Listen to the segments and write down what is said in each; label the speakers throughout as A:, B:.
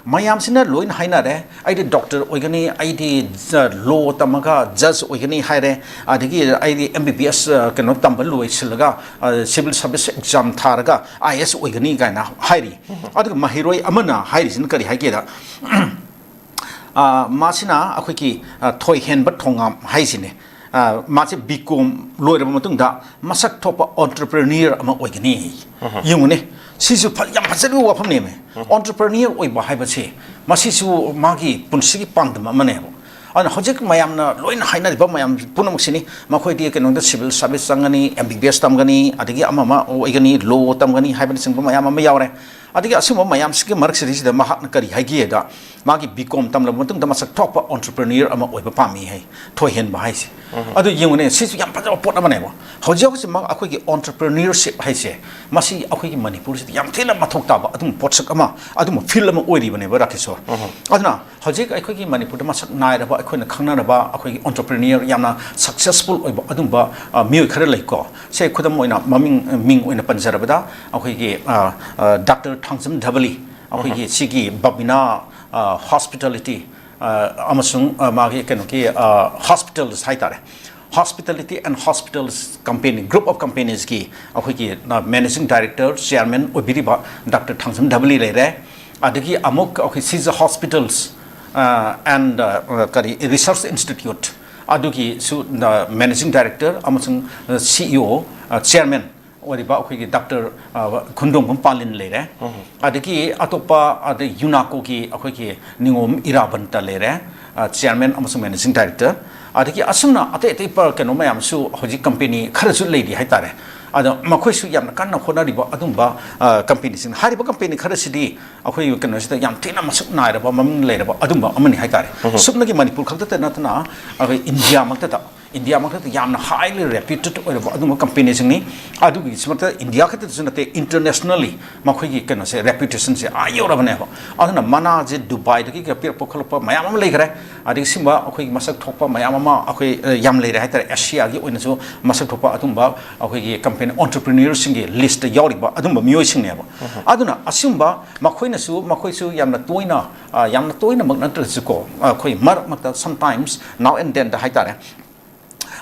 A: mayamsina loin hainare aidi doctor oigani aidi law tamaga judge oigani haire adigi aidi MBBS keno tambal loi silga civil service exam tharaga IS oigani gaina hairi adiga mahiroi amana hairi sin kari haigeda masina akhoi thoi hen bat thongam haisine मासे become लोइरब मतुंगदा मसक थोप entrepreneur अमा ओइगनी यंगने सिसु याम फजरु वाफमने मे entrepreneur ओइबा हाइबसे मसिसु मागी पुनसिगी पांदम अमनेबो अन हजिक मयामना lion हाइनारिब मयाम पुनमक्सिनी मखोइदि केनोंदा civil service संगनी MBBS तमगनी अदगी अमामा ओइगनी लो तमगनी हाइबन सिंग मयाम अमा यावरे अदगी assume मयाम सिगे मरक्सिदिसिदा महाकन करी हाइगिएदा मागी become तमलब मतुंगदा मसक थोप एंटरप्रेन्योर अमा ओइबा पामी है थोहेन बाहाइसे अदु यंगने सिसु याम फजर पोट अमनेबो हजिक मा अखोइगी एंटरप्रेन्योरशिप हाइसे मसी अखोइगी मणिपुर से याम थेना मथोक ताबा अदुम पोटसक अमा अदुम फिल अमा ओइरिबनेबो राकेश्वर अदुना हजिक अखोइगी मणिपुर मसक नायरबा अखोइना खंगनारबा अखोइगी एंटरप्रेन्योर यामना सक्सेसफुल ओइबा अदुमबा मियोय खरे लैको से खुदम ओइना ममिंग Ming ओइना पंजरबदा अखोइगी doctor Thangjam धबली अखोइगी सिगी Babina hospitality अमसुंग मागी केनोकी hospitals हाइतारे hospitality and hospitals company group of companies ki akhoi managing director chairman obiriba Dr. Thangzam Dhabli leire adagi amok akhoi Caesar hospitals and kari research institute adugi su managing director amasung CEO chairman oriba akhoi Dr. Khundong Palin leire adagi atopa ade UNACO ki akhoi Ningom Irabanta leire chairman amasung managing director adagi asumna ate ate par keno mayam su hoji company kharasu leidi haitare ado makhoi su yamna kanna khona riba adumba company sin hariba company kharasidi akhoi keno sida yam thina masuk nairaba maming leiraba adumba amani haitare subnagi manipur khakta natna agai india makta India market yamna highly reputed aduma company singni adugi smata India khata sunate internationally makhoi keno se reputation se ayorabane ba aduna mana je Dubai dagi kapir pokhalpa mayam am leigre adigi simba akhoi masak thokpa mayam ama akhoi yam leire haitare Asia gi oina su masak thokpa adumba akhoi company entrepreneurs singi list yauriba adumba miyoi singne ba aduna asumba makhoi su yamna toina magnatra ko akhoi mar makta sometimes now and then the haitare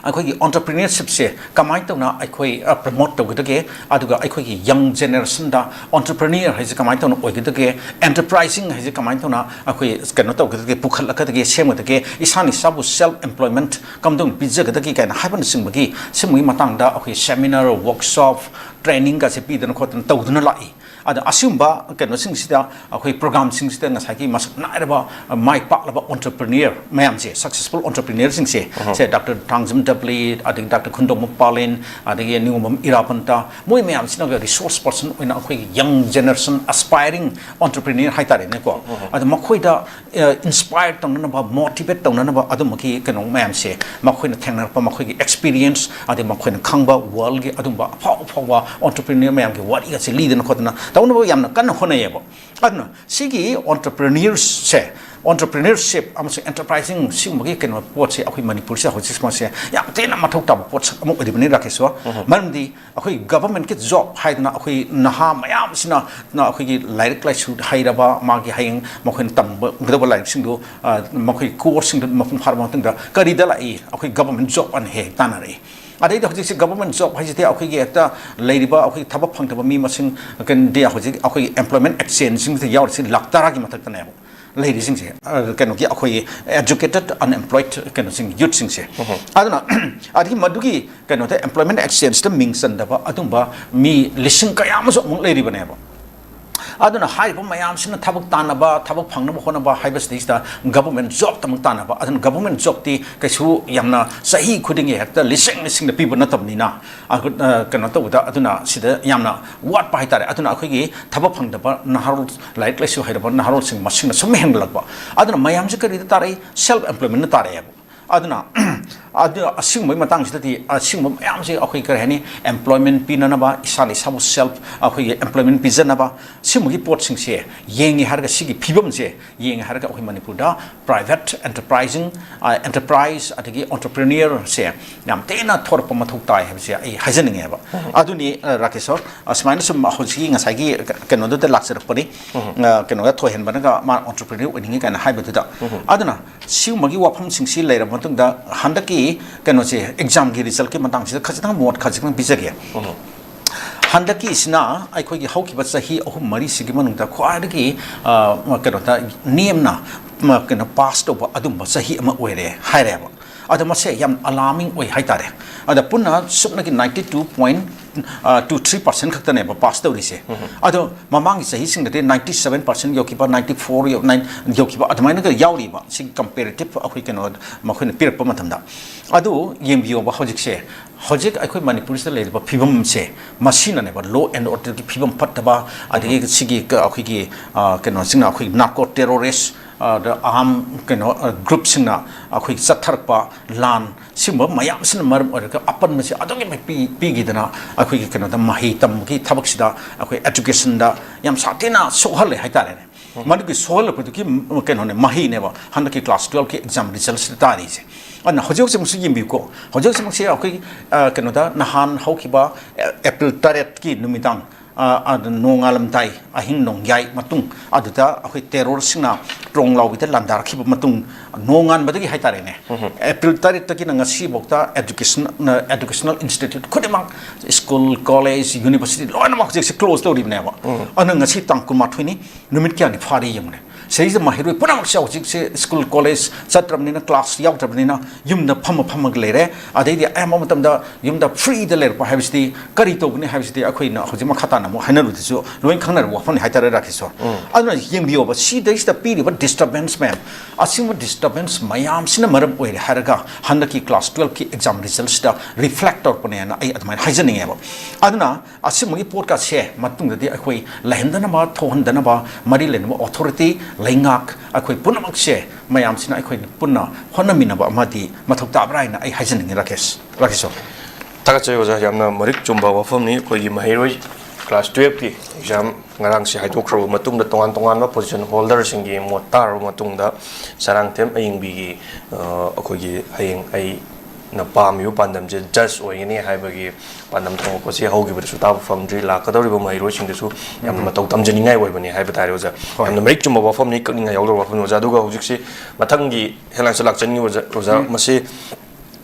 A: अखोई entrepreneurship से कमाई तौना अखोई promote तौगदगे अदुगा अखोई young generation दा entrepreneur है कमाई तौना ओगदगे enterprising है कमाई तौना अखोई कनो तौगदगे पुखलकदगे सेमदगे इसानी सबु self employment कमदों बिजगदगे कैन हाइबन सिंबगी सिमुई मतंगदा अखोई seminar workshop training का से पीदन खोतन तौदन लाई ada asumba keno singsida akhoi program singsida ngasaki mas nairaba mai paklaba entrepreneur mayam je successful entrepreneur singse se Dr. Thangzam Dhabli adig Dr. Khundong Palin adig Ningom Irapanta moi mayam sina resource person oina akhoi young generation aspiring entrepreneur haitare ne ko ada makhoi da inspired tongna ba motivate tongna ba adumaki keno mayam se makhoi na thengna pa makhoi gi experience ade makhoi na khangba world gi adumba phawa entrepreneur mayam gi wari ga se lead na khotna tawna yamna kan honayebo adna sigi entrepreneurship amasung enterprising simagi keno pot se akhoi manipur se hoji sma se yam tena mathok ta pot sak amok adibani rakeswa marmdi akhoi government ke job haidna akhoi naha mayam sina na akhoi gi laik lai su hairaba magi haing mokhin tam gdaba laik singdo mokhi course singdo mafum harma tengda karidala I akhoi government job an he tanare adai da hojik government job haji te akhoi gi ekta leiriba akhoi thaba phangtaba mi masing kan dia hojik akhoi employment exchange sing te yaw sin laktara gi mathak tanebo leiri sing se kan gi akhoi educated unemployed kan sing youth sing se aduna adi madugi kan te employment exchange te ming sandaba adumba mi lising kayam so mung leiri banebo aduna haiba mayam sina thabak tanaba thabak phangnaba honaba haibas dista government job tamang tanaba adun government job ti kaisu yamna sahi khuding hekta lising the people natamni na kana tawda aduna sida yamna wat pa haitare aduna akhoi thabak phangnaba naharul light laisu hairaba naharul sing machine sum henglakba aduna mayam se kari tare self employment tare aduna ꯑꯁꯤꯒꯨꯝꯕ ꯃꯇꯥꯡꯁꯤꯗꯗꯤ ꯑꯁꯤꯒꯨꯝꯕ ꯃꯌꯥꯝꯁꯦ ꯑꯩꯈꯣꯏ ꯀꯔꯤ ꯍꯥꯏꯅꯤ employment ꯄꯤꯅꯅꯕ ꯏꯁꯥꯅ ꯏꯁꯥꯕꯨ self ꯑꯩꯈꯣꯏꯒꯤ employment ꯄꯤꯖꯅꯕ ꯁꯤꯒꯨꯝꯕꯒꯤ ꯄꯣꯠꯁꯤꯡꯁꯦ ꯌꯦꯡꯉꯦ ꯍꯥꯏꯔꯒ ꯁꯤꯒꯤ ꯐꯤꯕꯝꯁꯦ ꯌꯦꯡꯉꯦ ꯍꯥꯏꯔꯒ ꯑꯩꯈꯣꯏ ꯃꯅꯤꯄꯨꯔꯗ ꯄ꯭ꯔꯥꯏꯚꯦꯠ ꯑꯦꯟꯇꯔꯄ꯭ꯔꯥꯏꯖ ꯑꯗꯒꯤ ꯑꯣꯟꯇꯔꯄ꯭ꯔꯤꯅꯤꯌꯔꯁꯦ ꯌꯥꯝ ꯇꯦꯟꯅ ꯊꯣꯔꯛꯄ ꯃꯊꯧ ꯇꯥꯏ ꯍꯥꯏꯕꯁꯦ ꯑꯩ ꯍꯥꯏꯖꯅꯤꯡꯉꯦꯕ ꯑꯗꯨꯅꯤ ꯔꯥꯀꯦꯁ ꯁꯣꯔ ꯑꯁꯨꯃꯥꯏꯅ ꯁꯨꯝ ꯍꯧꯖꯤꯛꯀꯤ ꯉꯁꯥꯏꯒꯤ ꯀꯩꯅꯣꯗꯨꯗ ꯂꯥꯛꯆꯔꯛꯄꯅꯤ ꯀꯩꯅꯣꯒ ꯊꯣꯏꯍꯟꯕꯅꯒ ꯃꯥ ꯑꯣꯟꯇꯔꯄ꯭ꯔꯤꯅꯤꯌꯔ ꯑꯣꯏꯅꯤꯡꯉꯤ ꯀꯥꯏꯅ ꯍꯥꯏꯕꯗꯨꯗ ꯑꯗꯨꯅ ꯁꯤꯒꯨꯝꯕꯒꯤ ꯋꯥꯐꯝꯁꯤꯡꯁꯤ ꯂꯩꯔꯕ ꯃꯇꯨꯡꯗ ꯍꯟꯗꯛꯀꯤ ꯀꯩꯅꯣꯁꯦ ꯑꯦꯛꯖꯥꯝꯒꯤ ꯔꯤꯖꯜꯠꯀꯤ ꯃꯇꯥꯡꯁꯤꯗ ꯈꯖꯤꯛꯇꯪ ꯃꯣꯠ ꯈꯖꯤꯛꯇꯪ ꯄꯤꯖꯒꯦ ꯍꯟꯗꯛꯀꯤꯁꯤꯅ ꯑꯩꯈꯣꯏꯒꯤ ꯍꯧꯈꯤꯕ ꯆꯍꯤ ꯑꯍꯨꯝ ꯃꯔꯤꯁꯤꯒꯤ ꯃꯅꯨꯡꯗ ꯈ꯭ꯋꯥꯏꯗꯒꯤ ꯀꯩꯅꯣꯗ ꯅꯦꯝꯅ ꯀꯩꯅꯣ ꯄꯥꯁ ꯇꯧꯕ ꯑꯗꯨꯝꯕ ꯆꯍꯤ ꯑꯃ ꯑꯣꯏꯔꯦ ꯍꯥꯏꯔꯦꯕ ꯑꯗꯣ ꯃꯁꯦ ꯌꯥꯝ ꯑꯂꯥꯔꯃꯤꯡ ꯑꯣꯏ ꯍꯥꯏꯇꯥꯔꯦ ꯑꯗ ꯄꯨꯟꯅ ꯁꯨꯞꯅꯒꯤ 92.23% ꯈꯛꯇꯅꯦꯕ ꯄꯥꯁ ꯇꯧꯔꯤꯁꯦ ꯑꯗꯣ ꯃꯃꯥꯡꯒꯤ ꯆꯍꯤꯁꯤꯡꯗꯗꯤ 97% ꯌꯧꯈꯤꯕ 94 ꯌꯧꯈꯤꯕ ꯑꯗꯨꯃꯥꯏꯅꯒ ꯌꯥꯎꯔꯤꯕ ꯁꯤ ꯀꯝꯄꯦꯔꯦꯇꯤቭ ꯑꯩꯈꯣꯏ ꯀꯩꯅꯣ ꯃꯈꯣꯏꯅ ꯄꯤꯔꯛꯄ ꯃꯇꯝꯗ ꯑꯗꯨ ꯌꯦꯡꯕꯤꯌꯣꯕ ꯍꯧꯖꯤꯛꯁꯦ ꯍꯧꯖꯤꯛ ꯑꯩꯈꯣꯏ ꯃꯅꯤꯄꯨꯔꯁꯤꯗ ꯂꯩꯔꯤꯕ ꯐꯤꯕꯝꯁꯦ ꯃꯁꯤꯅꯅꯦꯕ ꯂꯣ ꯑꯦꯟ ꯑꯣꯔꯗꯔꯒꯤ ꯐꯤꯕꯝ ꯐꯠꯇꯕ ꯑꯗꯒꯤ ꯁꯤꯒꯤ ꯑꯩꯈꯣꯏꯒꯤ ꯀꯩꯅꯣꯁꯤꯡꯅ ꯑꯩꯈꯣꯏ ꯅꯥꯔꯀꯣ ꯇꯦꯔꯣरिꯁ ꯑꯍꯝ ꯀꯩꯅꯣ ꯒ꯭ꯔꯨꯞꯁꯤꯡꯅ ꯑꯩꯈꯣꯏ ꯆꯠꯊꯔꯛꯄ ꯂꯥꯟ ꯁꯤꯒꯨꯝꯕ ꯃꯌꯥꯝꯁꯤꯅ ꯃꯔꯝ ꯑꯣꯏꯔꯒ ꯑꯄꯟꯕꯁꯦ ꯑꯗꯨꯛꯀꯤ ꯃꯇꯤꯛ ꯄꯤꯈꯤꯗꯅ ꯑꯩꯈꯣꯏꯒꯤ ꯀꯩꯅꯣꯗ ꯃꯍꯩ ꯇꯝꯕꯒꯤ ꯊꯕꯛꯁꯤꯗ ꯑꯩꯈꯣꯏ ꯑꯦꯖꯨꯀꯦꯁꯟꯗ ꯌꯥꯝ ꯁꯥꯊꯤꯅ ꯁꯣꯛꯍꯜꯂꯦ ꯍꯥꯏꯇꯥꯔꯦꯅꯦ ꯃꯗꯨꯒꯤ ꯁꯣꯛꯍꯜꯂꯛꯄꯗꯨꯒꯤ ꯀꯩꯅꯣꯅꯦ ꯃꯍꯩꯅꯦꯕ ꯍꯟꯗꯛꯀꯤ ꯀ꯭ꯂꯥꯁ 12ꯒꯤ ꯑꯦꯛꯖꯥꯝ ꯔꯤꯖꯜꯠꯁꯤꯗ ꯇꯥꯔꯤꯁꯦ ꯑꯗꯨꯅ ꯍꯧꯖꯤꯛ ꯍꯧꯖꯤꯛꯃꯛꯁꯨ ꯌꯦꯡꯕꯤꯌꯨꯀꯣ ꯍꯧꯖꯤꯛ ꯍꯧꯖꯤꯛꯃꯛꯁꯦ ꯑꯩꯈꯣꯏ ꯀꯩꯅꯣꯗ नहान हौखिबा एप्रिल 8 की नुमिदांग नोंगालमताई अहिंग नोंग्याई मतुंग अदुदा अखोई टेरर सिंगना ट्रोंग लाउबिदा लांदारखिबा मतुंग नोंगान बदगी हाइतारेने एप्रिल 8 तकी नंगसी बोक्ता एजुकेशनल इंस्टीट्यूट खुदिमाक स्कूल कॉलेज यूनिवर्सिटी लोइनमाक जेसे क्लोज तौरिबनेबा अनंगसी तांग कुमाथुनी नुमित क्यानि फारि यमने सेज माहिरु पुनमक हौजिक से स्कूल कॉलेज चत्रबनिना क्लास याउत्रबनिना युमदा फम लेरे अदैदि आयमा मतमदा युमदा फ्री द लेर हाइबसिदि करि तौगनि हाइबसिदि अखोइना हौजिक मखाताना मो हाइनरुदिसु लोइन खंगनार वाफन हाइतारे राखिसो अदुना येंबियोबा सी दैसदा पीरिबा डिस्टर्बेंस मैम असिम डिस्टर्बेंस मयाम सिना मरम ओइरे हारगा हंदकी क्लास 12 की एग्जाम रिजल्ट्सदा रिफ्लेक्ट तौरपनेना आई अदमाय हाइजनिंगेबा अदुना असिमगी पॉडकास्ट से मतुंगदि अखोइ लहंदनबा थोहंदनबा मरि लेनबा अथॉरिटी लेंगाक अखोइ पुनमक से मयाम सिना अखोइ पुन्ना होनमिनबा अमदि मथौ ताब्राइना आई हाइजनिंगे राकेशो
B: तागचै ओजा यामना मरिक चुम्बा वफमनि कोइगी महिरोइ क्लास 12 की exam ngarang si haidokro matungda tongan position holder singi motar matungda sarangtem ayingbi gi akogi hayeng ai na pamiu pandam je just oini haibagi pandam thong ko si hogi bru ta famdri la kadori ba mai ro sing de su yam ma tau tamjani ngai oi bani haiba tare oja yam mrik chum ba fam ni kning ya yawlo ba fam oja duga hujik si mathangi helan salak chani oja masi